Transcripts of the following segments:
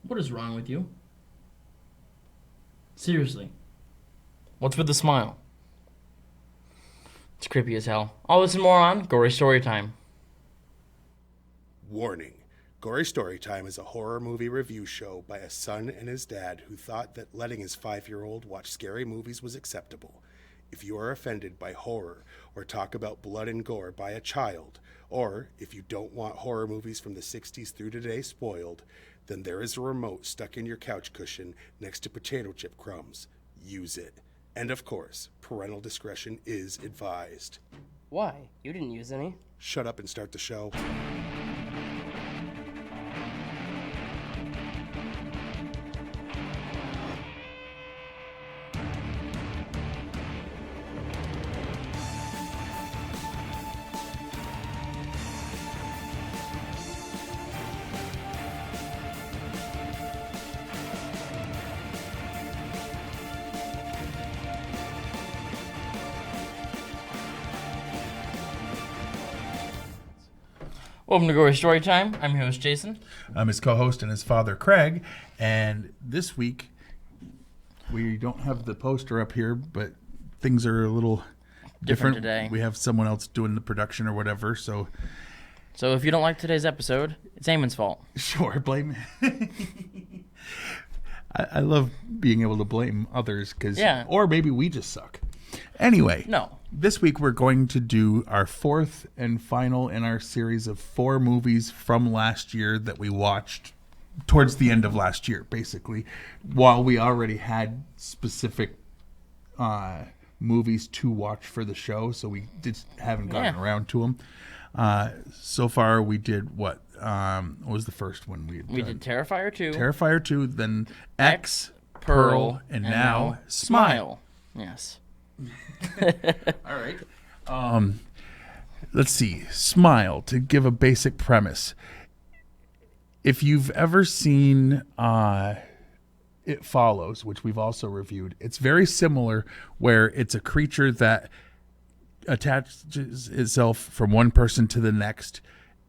What is wrong with you? Seriously. What's with the smile? It's creepy as hell. All this and more on Gory Storytime. Warning. Gory Storytime is a horror movie review show by a son and his dad who thought that letting his 5-year-old watch scary movies was acceptable. If you are offended by horror or talk about blood and gore by a child, or if you don't want horror movies from the 60s through today spoiled, then there is a remote stuck in your couch cushion next to potato chip crumbs. Use it. And of course, parental discretion is advised. Why? You didn't use any. Shut up and start the show. Welcome to Gory Storytime. I'm your host, Jason. I'm his co-host and his father, Craig. And this week, we don't have the poster up here, but things are a little different today. We have someone else doing the production or whatever, so... So if you don't like today's episode, it's Eamon's fault. Sure, blame me. I love being able to blame others, because... Yeah. Or maybe we just suck. Anyway. No. This week we're going to do our fourth and final in our series of 4 movies from last year that we watched towards the end of last year, basically, while we already had specific movies to watch for the show, so we haven't gotten around to them. So far we did what was the first one we had done? We did Terrifier 2. Terrifier 2, then X, Pearl, and now Smile. Yes. All right. Let's see. Smile, to give a basic premise. If you've ever seen It Follows, which we've also reviewed, it's very similar, where it's a creature that attaches itself from one person to the next,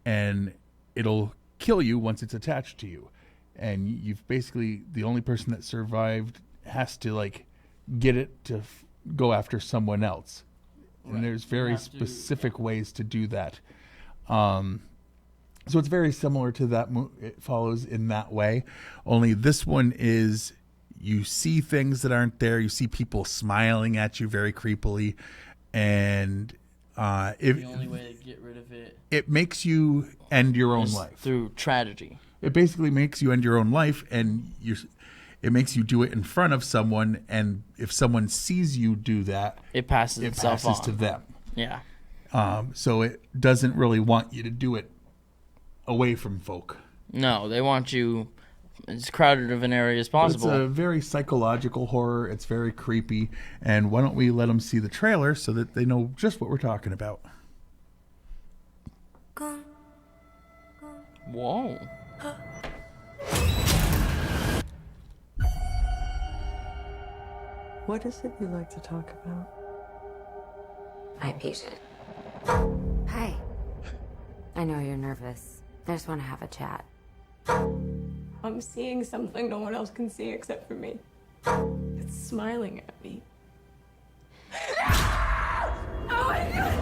and it'll kill you once it's attached to you. And you've basically, the only person that survived has to get it to go after someone else. And there's very specific ways to do that. So it's very similar to that. It follows in that way. Only this one is, you see things that aren't there. You see people smiling at you very creepily. And the only way to get rid of it... It makes you end your own life. Through tragedy. It basically makes you end your own life, and it makes you do it in front of someone, and if someone sees you do that, it passes itself on to them. Yeah. So it doesn't really want you to do it away from folk. No, they want you as crowded of an area as possible. It's a very psychological horror. It's very creepy. And why don't we let them see the trailer so that they know just what we're talking about? Whoa. What is it you like to talk about? My patient. Hi. I know you're nervous. I just want to have a chat. I'm seeing something no one else can see except for me. It's smiling at me. Oh my God!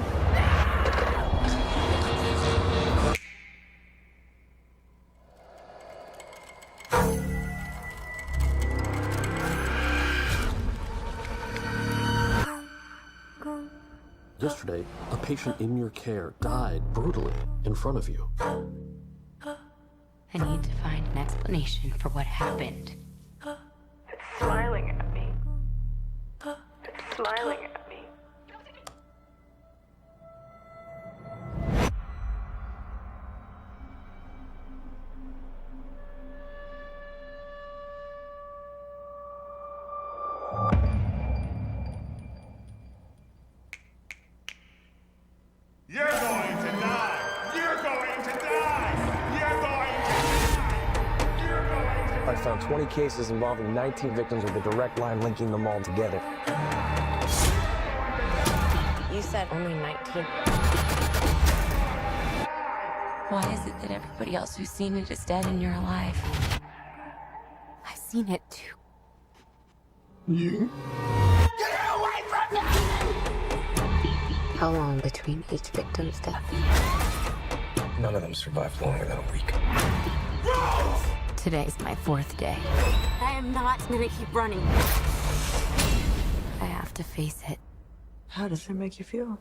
Yesterday, a patient in your care died brutally in front of you. I need to find an explanation for what happened. It's smiling at me. It's smiling at me. You're going to die! You're going to die! You're going to die! You're going to I found 20 cases involving 19 victims with a direct line linking them all together. You said only 19. Why is it that everybody else who's seen it is dead and you're alive? seen it too. You? How long between each victim's death? None of them survived longer than a week. Today's my 4th day. I am not gonna keep running. I have to face it. How does it make you feel?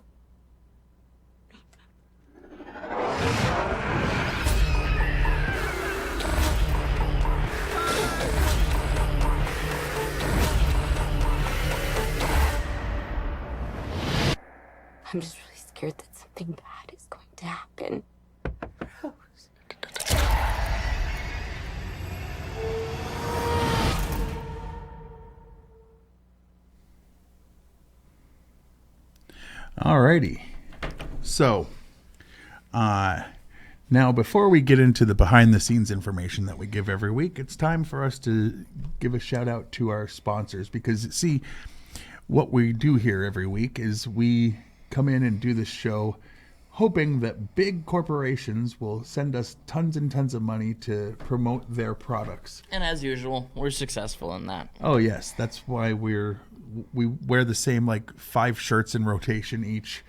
I'm just really scared that something bad is going to happen. Alrighty. So, now before we get into the behind the scenes information that we give every week, it's time for us to give a shout out to our sponsors, because see, what we do here every week is we come in and do this show hoping that big corporations will send us tons and tons of money to promote their products. And as usual, we're successful in that. Oh yes, that's why we wear the same like 5 shirts in rotation each.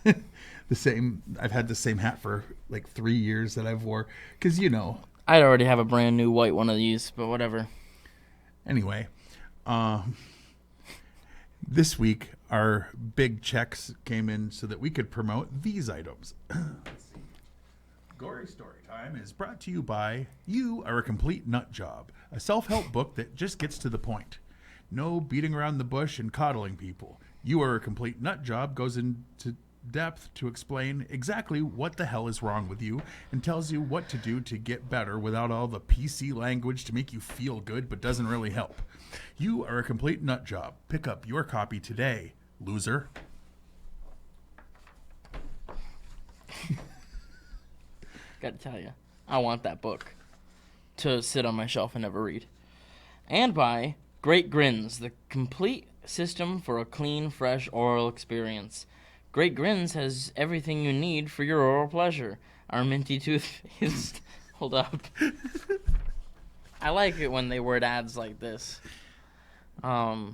I've had the same hat for like 3 years that I've wore, because I'd already have a brand new white one of these, but whatever. Anyway, this week our big checks came in so that we could promote these items. Let's see. Gory Story Time is brought to you by You Are a Complete Nut Job, a self-help book that just gets to the point. No beating around the bush and coddling people. You Are a Complete Nut Job goes into depth to explain exactly what the hell is wrong with you and tells you what to do to get better without all the PC language to make you feel good but doesn't really help. You Are a Complete Nut Job. Pick up your copy today, loser. Gotta tell you, I want that book to sit on my shelf and never read. And by Great Grins, the complete system for a clean, fresh oral experience. Great Grins has everything you need for your oral pleasure. Our minty toothpaste. Hold up. I like it when they word ads like this. For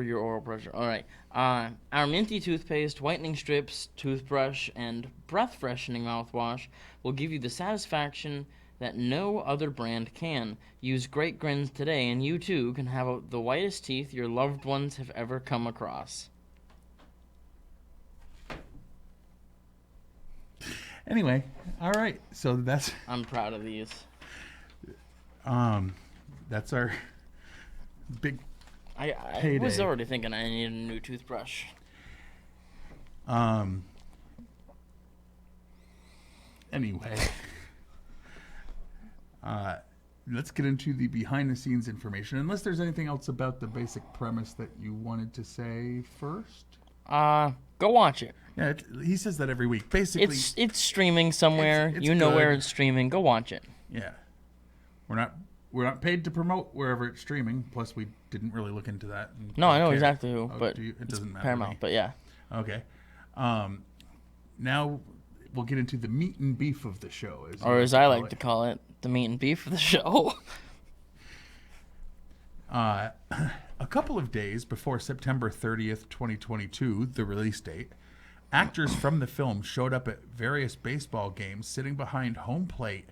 your oral pleasure. All right. Our minty toothpaste, whitening strips, toothbrush, and breath freshening mouthwash will give you the satisfaction that no other brand can. Use Great Grins today, and you too can have the whitest teeth your loved ones have ever come across. Anyway, all right. So I'm proud of these. That's our big I payday. was already thinking I needed a new toothbrush. Anyway, let's get into the behind-the-scenes information. Unless there's anything else about the basic premise that you wanted to say first. Go watch it. Yeah, he says that every week. Basically, it's streaming somewhere. It's you know good. where it's streaming. Go watch it. Yeah, we're not paid to promote wherever it's streaming. Plus, we didn't really look into that. No, I know care. exactly who, Oh, but it doesn't matter. Paramount. But yeah. Okay. Now we'll get into the meat and beef of the show, Or as I like to call it, the meat and beef of the show. A couple of days before September 30th, 2022, the release date, actors from the film showed up at various baseball games sitting behind home plate,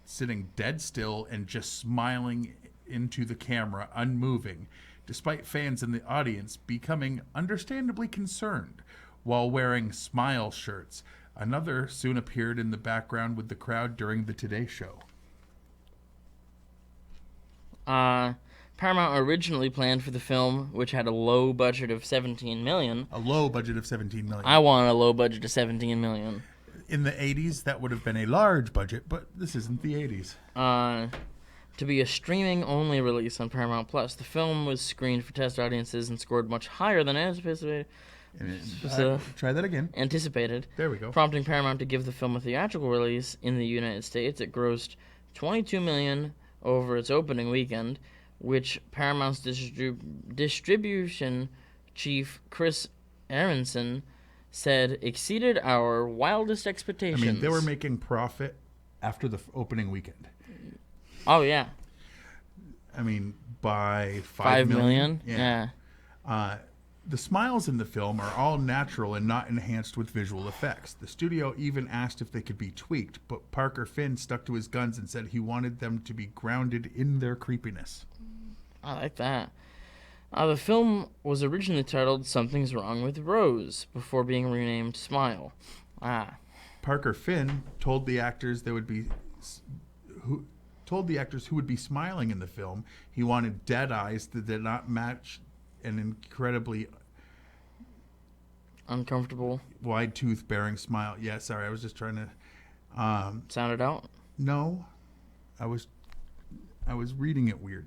sitting dead still and just smiling into the camera, unmoving, despite fans in the audience becoming understandably concerned while wearing smile shirts. Another soon appeared in the background with the crowd during the Today Show. Paramount originally planned for the film, which had a low budget of $17 million. A low budget of $17 million. I want a low budget of $17 million. In the 80s, that would have been a large budget, but this isn't the 80s. To be a streaming-only release on Paramount+. The film was screened for test audiences and scored much higher than anticipated. Try that again. Anticipated. There we go. Prompting Paramount to give the film a theatrical release in the United States. It grossed $22 million over its opening weekend, which Paramount's distribution chief Chris Aronson said exceeded our wildest expectations. I mean, they were making profit after the opening weekend. Oh, yeah. I mean, by 5 million? million? Yeah. The smiles in the film are all natural and not enhanced with visual effects. The studio even asked if they could be tweaked, but Parker Finn stuck to his guns and said he wanted them to be grounded in their creepiness. I like that. The film was originally titled Something's Wrong with Rose before being renamed Smile. Parker Finn told the actors who would be smiling in the film he wanted dead eyes that did not match an incredibly Uncomfortable. wide tooth bearing smile. Yeah, sorry, I was just trying to Sound it out? no. I was reading it weird.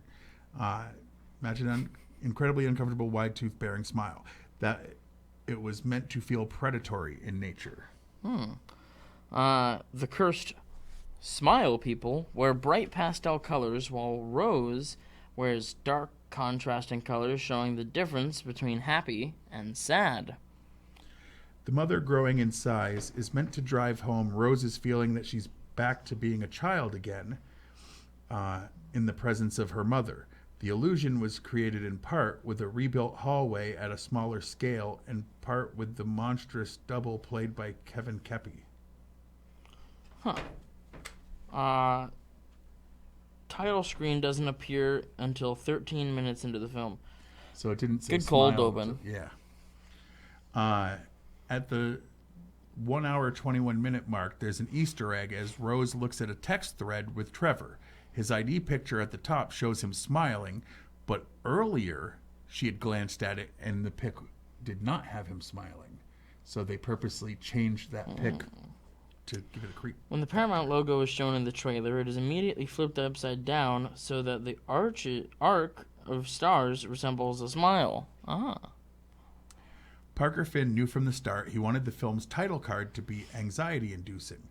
Imagine an incredibly uncomfortable wide tooth bearing smile. That it was meant to feel predatory in nature. The cursed Smile people wear bright pastel colors, while Rose wears dark contrasting colors, showing the difference between happy and sad. The mother growing in size is meant to drive home Rose's feeling that she's back to being a child again in the presence of her mother. The illusion was created in part with a rebuilt hallway at a smaller scale and part with the monstrous double played by Kevin Kepi. Title screen doesn't appear until 13 minutes into the film. So it didn't say Good cold smile, open. Yeah. At the 1 hour 21 minute mark, there's an Easter egg as Rose looks at a text thread with Trevor. His ID picture at the top shows him smiling, but earlier she had glanced at it and the pic did not have him smiling. So they purposely changed that pic to give it a creep. When the Paramount logo is shown in the trailer, it is immediately flipped upside down so that the arc of stars resembles a smile. Parker Finn knew from the start he wanted the film's title card to be anxiety-inducing.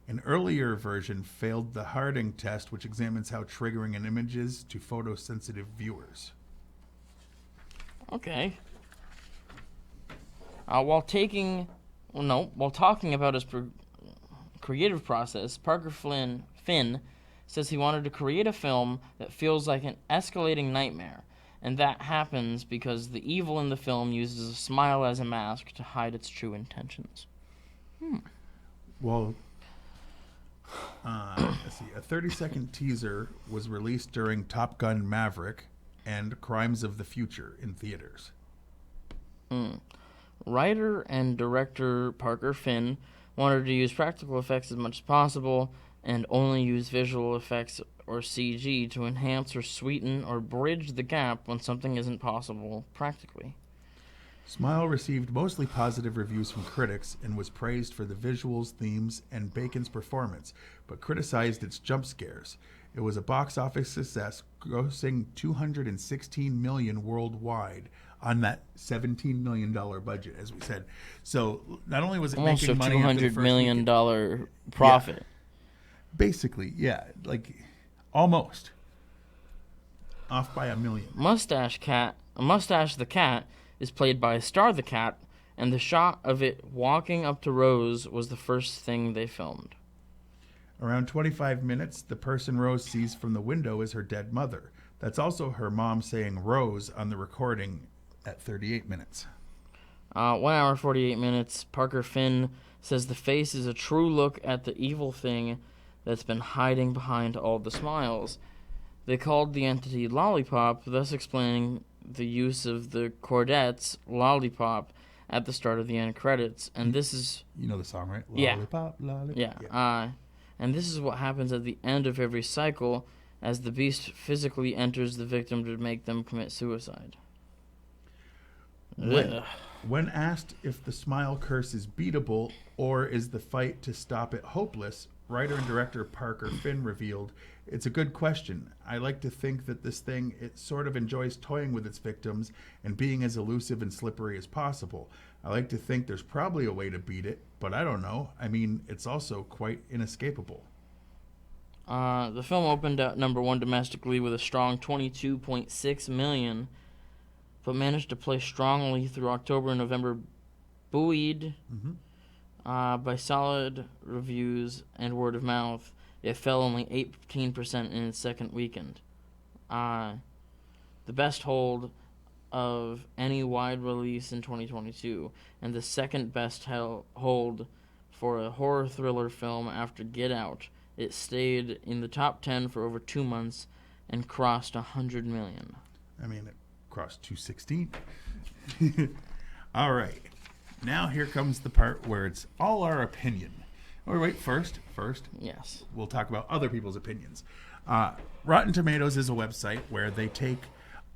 An earlier version failed the Harding test, which examines how triggering an image is to photosensitive viewers. Okay. While talking about his creative process, Parker Finn says he wanted to create a film that feels like an escalating nightmare, and that happens because the evil in the film uses a smile as a mask to hide its true intentions. Well, let's see. A 30-second teaser was released during Top Gun Maverick and Crimes of the Future in theaters. Writer and director Parker Finn wanted to use practical effects as much as possible and only use visual effects or CG to enhance or sweeten or bridge the gap when something isn't possible practically. Smile received mostly positive reviews from critics and was praised for the visuals, themes, and Bacon's performance, but criticized its jump scares. It was a box office success, grossing $216 million worldwide on that $17 million budget, as we said. So not only was it almost making money after the $200 first million weekend, profit. basically, yeah, like almost off by $1 million. Mustache the cat is played by Star the cat, and the shot of it walking up to Rose was the first thing they filmed. Around 25 minutes, the person Rose sees from the window is her dead mother. That's also her mom saying Rose on the recording at 38 minutes. 1 hour, 48 minutes. Parker Finn says the face is a true look at the evil thing that's been hiding behind all the smiles. They called the entity Lollipop, thus explaining the use of the Chordettes Lollipop at the start of the end credits. And this is... You know the song, right? Lollipop, Yeah. Lollipop. Yeah. And this is what happens at the end of every cycle as the beast physically enters the victim to make them commit suicide. When asked if the smile curse is beatable or is the fight to stop it hopeless, writer and director Parker Finn revealed, "It's a good question. I like to think that this thing, it sort of enjoys toying with its victims and being as elusive and slippery as possible. I like to think there's probably a way to beat it, but I don't know. I mean, it's also quite inescapable." The film opened at number 1 domestically with a strong $22.6 million, but managed to play strongly through October and November, buoyed by solid reviews and word of mouth. it fell only 18% in its second weekend. The best hold of any wide release in 2022, and the second best hold for a horror thriller film after Get Out. It stayed in the top 10 for over 2 months and crossed 100 million. I mean, it crossed 216. All right. Now here comes the part where it's all our opinion. Oh, wait, first, Yes. we'll talk about other people's opinions. Rotten Tomatoes is a website where they take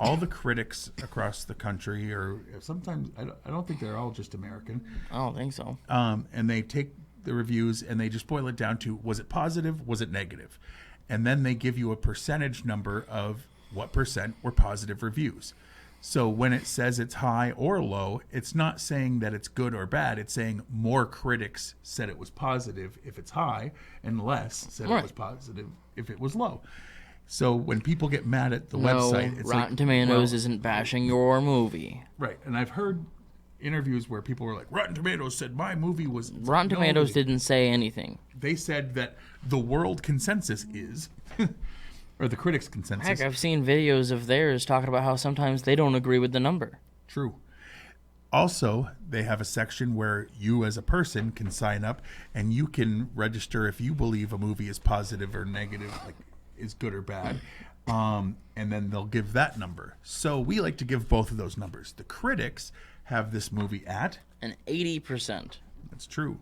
all the critics across the country, or sometimes, I don't think they're all just American. I don't think so. And they take the reviews and they just boil it down to, was it positive, was it negative? And then they give you a percentage number of what percent were positive reviews. So when it says it's high or low, it's not saying that it's good or bad. It's saying more critics said it was positive if it's high, and less said it was positive if it was low. So when people get mad at the website, it's Rotten like, Tomatoes well, isn't bashing your movie. right. And I've heard interviews where people were like, Rotten Tomatoes said my movie was... Rotten No, Tomatoes didn't say anything. They said that the world consensus is... or the critics' consensus. Heck, I've seen videos of theirs talking about how sometimes they don't agree with the number. True. Also, they have a section where you as a person can sign up and you can register if you believe a movie is positive or negative, like is good or bad. And then they'll give that number. So we like to give both of those numbers. The critics have this movie at An 80%. That's true.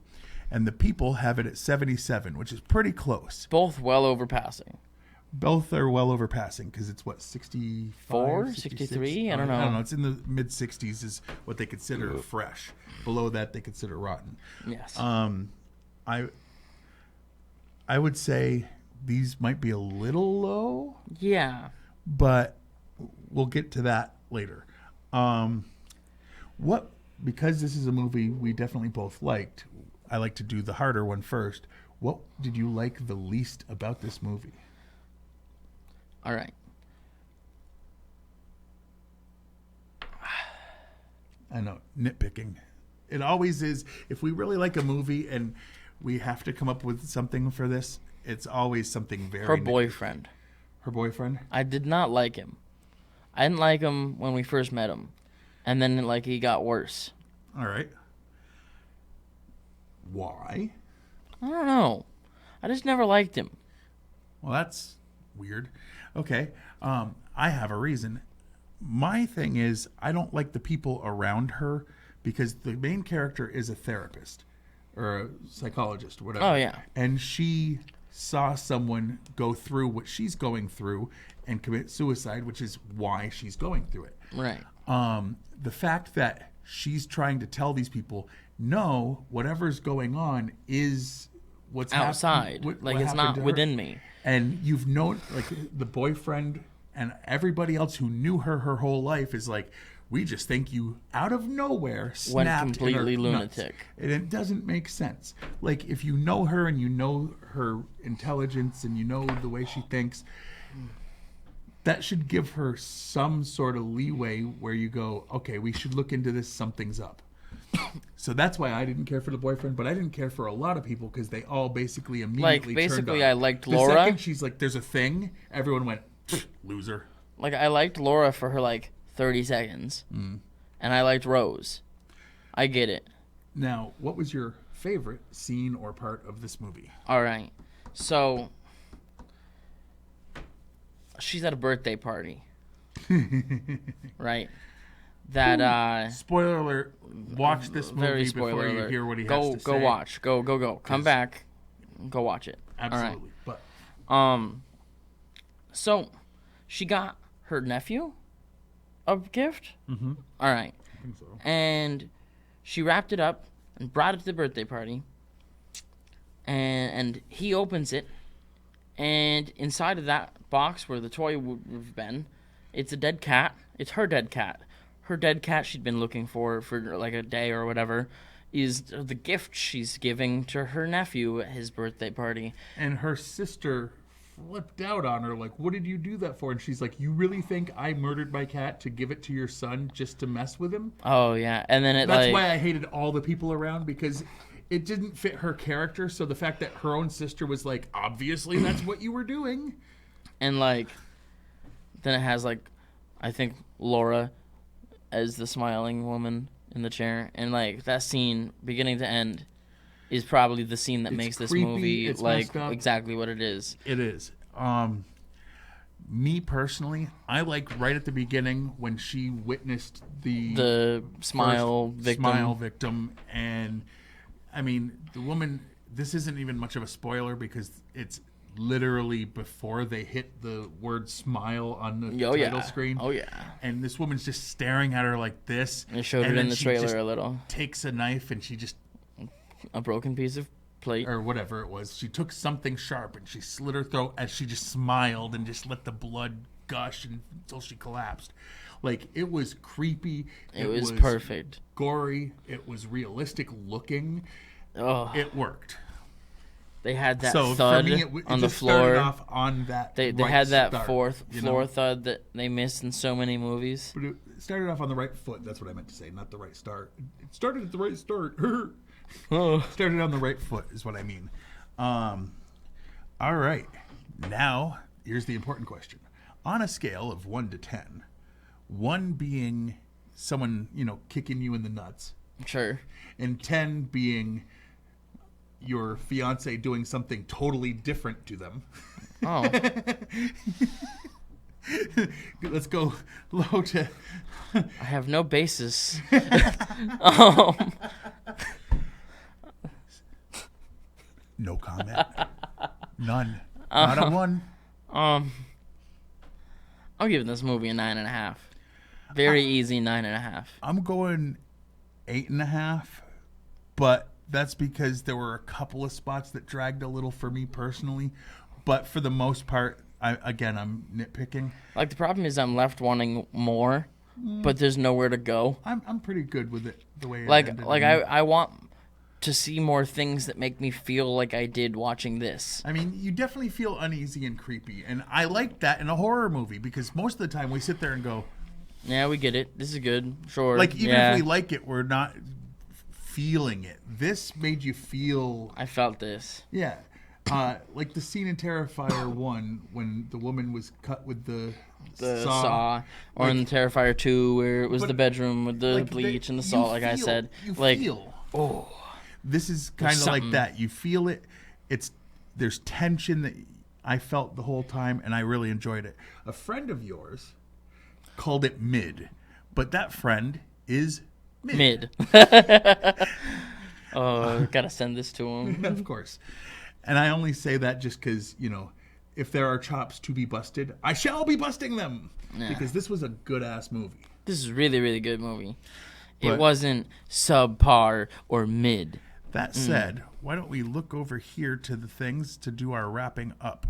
And the people have it at 77, which is pretty close. Both well over passing. Both are well over passing because it's what, 64, 63? I don't know. I don't know. It's in the mid 60s is what they consider fresh. Below that, they consider rotten. Yes. I would say these might be a little low. Yeah. But we'll get to that later. Because this is a movie we definitely both liked, I like to do the harder one first. What did you like the least about this movie? All right. I know, nitpicking. It always is. If we really like a movie and we have to come up with something for this, it's always something very... Her boyfriend. Her boyfriend? I did not like him. I didn't like him when we first met him. And then, like, he got worse. All right. Why? I don't know. I just never liked him. Well, that's weird. Okay. I have a reason. My thing is, I don't like the people around her because the main character is a therapist or a psychologist, whatever. Oh, yeah. And she saw someone go through what she's going through and commit suicide, which is why she's going through it. Right. The fact that she's trying to tell these people, no, whatever's going on is what's outside. Like, it's not within me. And you've known, like, the boyfriend and everybody else who knew her whole life is like, we just think you out of nowhere snapped went completely in her nuts. lunatic. And it doesn't make sense. Like, if you know her and you know her intelligence and you know the way she thinks, that should give her some sort of leeway where you go, okay, we should look into this, something's up. So that's why I didn't care for the boyfriend, but I didn't care for a lot of people because they all basically immediately turned on. I liked the Laura. The second she's like, there's a thing, everyone went, loser. Like, I liked Laura for her, like, 30 seconds. And I liked Rose. I get it. Now, what was your favorite scene or part of this movie? All right. So, she's at a birthday party. Right? That, spoiler alert. Watch this movie very spoiler before alert. you hear what he has to say. Go watch. Go. Come back. Go watch it. Absolutely. All right. So, she got her nephew a gift? Mm-hmm. All right. I think so. And she wrapped it up and brought it to the birthday party. And he opens it. And inside of that box where the toy would have been, it's a dead cat. It's her dead cat. Her dead cat she'd been looking for like a day or whatever is the gift she's giving to her nephew at his birthday party. And her sister flipped out on her, like, what did you do that for? And she's like, you really think I murdered my cat to give it to your son just to mess with him? Oh, yeah. And then That's why I hated all the people around, because it didn't fit her character. So the fact that her own sister was like, obviously that's what you were doing. And like, then it has like, I think Laura as the smiling woman in the chair, and like that scene, beginning to end, is probably the scene that makes this creepy, movie it's like messed up. exactly what it is. It is. Me personally, I like right at the beginning when she witnessed The smile victim. And I mean, the woman, this isn't even much of a spoiler because it's literally before they hit the word smile on the title screen. Oh yeah. And this woman's just staring at her like this. They showed it and in then the she trailer just a little. takes a knife and she just, A broken piece of plate. or whatever it was, she took something sharp and she slit her throat as she just smiled and just let the blood gush until she collapsed. Like, it was creepy. It was perfect. Gory. It was realistic looking. Oh, It worked. they had that So thud for me, it on the just started floor. off on that. They right had that start, fourth you floor know? thud that they missed in so many movies. But it started off on the right foot. That's what I meant to say, not the right start. It started at the right start. Started on the right foot is what I mean. All right. Now, here's the important question. On a scale of 1 to 10, 1 being someone, kicking you in the nuts, Sure. and 10 being your fiance doing something totally different to them. Oh, Let's go low to... I have no basis. No comment. None. Not a 1. I'm giving this movie a 9.5. Very easy 9.5. I'm going 8.5, but that's because there were a couple of spots that dragged a little for me personally. But for the most part, I'm nitpicking. Like, the problem is I'm left wanting more, but there's nowhere to go. I'm pretty good with it the way it Like ended. I want to see more things that make me feel like I did watching this. I mean, you definitely feel uneasy and creepy, and I like that in a horror movie because most of the time we sit there and go, Yeah, we get it. This is good. Sure. like, even yeah. if we like it, we're not feeling it. This made you feel, I felt this. yeah. Like the scene in Terrifier 1 when the woman was cut with the Saw. Or Like- in Terrifier 2 where it was But, the bedroom with the like, bleach and the you salt, like I feel- said. You Like, feel. oh. This is kind of like something. that. You feel it. There's tension that I felt the whole time, and I really enjoyed it. A friend of yours called it mid, but that friend is mid. Oh, gotta send this to him. Of course. And I only say that just because, if there are chops to be busted, I shall be busting them. Yeah. Because this was a good-ass movie. This is a really, really good movie. But- It wasn't subpar or mid. That said, why don't we look over here to the things to do our wrapping up?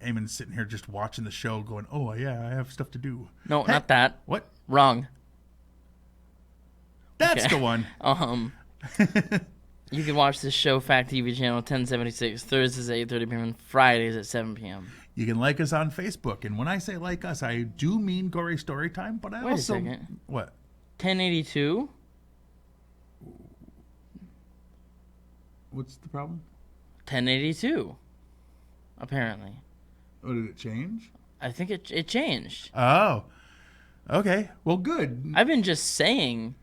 Eamon's sitting here just watching the show going, oh, yeah, I have stuff to do. No, not that. What? Wrong. That's Okay. the one. You can watch this show, Fact TV channel, 1076, Thursdays at 8:30 p.m. and Fridays at 7 p.m. You can like us on Facebook. And when I say like us, I do mean Gory Storytime, but I Wait a also... second. What? 1082? What's the problem? 1082. Apparently. Oh, did it change? I think it changed. Oh. Okay. Well, good. I've been just saying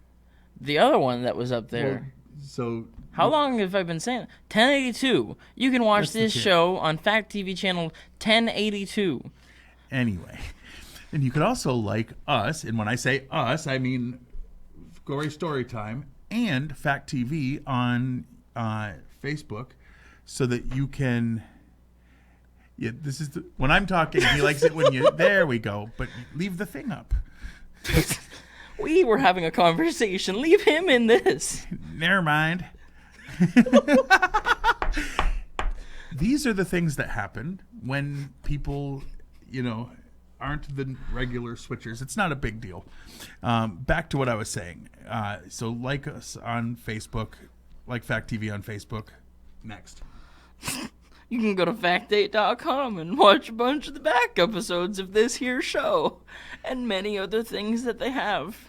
the other one that was up there. Well, so... How long have I been saying it? 1082. You can watch That's the this tip. show on Fact TV channel 1082. Anyway. And you can also like us, and when I say us, I mean Gory Storytime and Fact TV on Facebook, so that you can... Yeah, this is when I'm talking, he likes it when you... There we go. But leave the thing up. We were having a conversation. Leave him in this. Never mind. These are the things that happen when people, aren't the regular switchers. It's not a big deal. Back to what I was saying. So like us on Facebook, like Fact TV on Facebook. Next. You can go to factdate.com and watch a bunch of the back episodes of this here show and many other things that they have.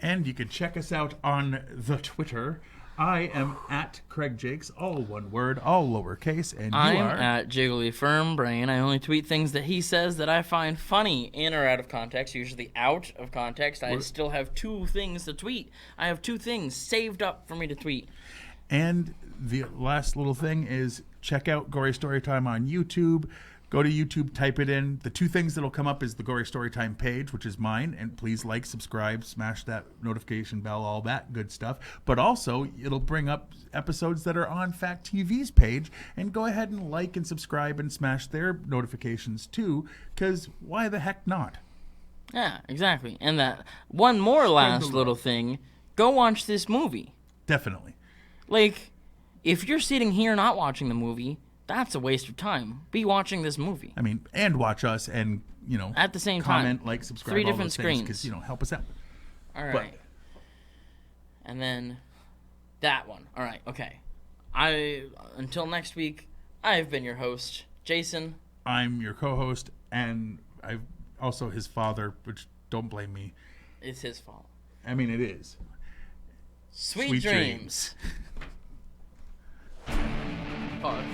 And you can check us out on the Twitter I am at Craig Jakes, all one word, all lowercase, and you I'm are at Jiggly Firm Brain. I only tweet things that he says that I find funny, in or out of context, usually out of context. I still have 2 things to tweet. I have 2 things saved up for me to tweet. And the last little thing is check out Gory Storytime on YouTube. Go to YouTube, type it in. The 2 things that'll come up is the Gory Storytime page, which is mine. And please like, subscribe, smash that notification bell, all that good stuff. But also, it'll bring up episodes that are on Fact TV's page. And go ahead and like and subscribe and smash their notifications too. Because why the heck not? Yeah, exactly. And that one more last little thing, go watch this movie. Definitely. Like, if you're sitting here not watching the movie, that's a waste of time. Be watching this movie. I mean, and watch us and, at the same comment, time. like, subscribe, 3 all different those screens. Because, help us out. All right. And then that one. All right, okay. Until next week, I've been your host, Jason. I'm your co-host, and I'm also his father, which don't blame me. It's his fault. I mean, it is. Sweet dreams. Pause.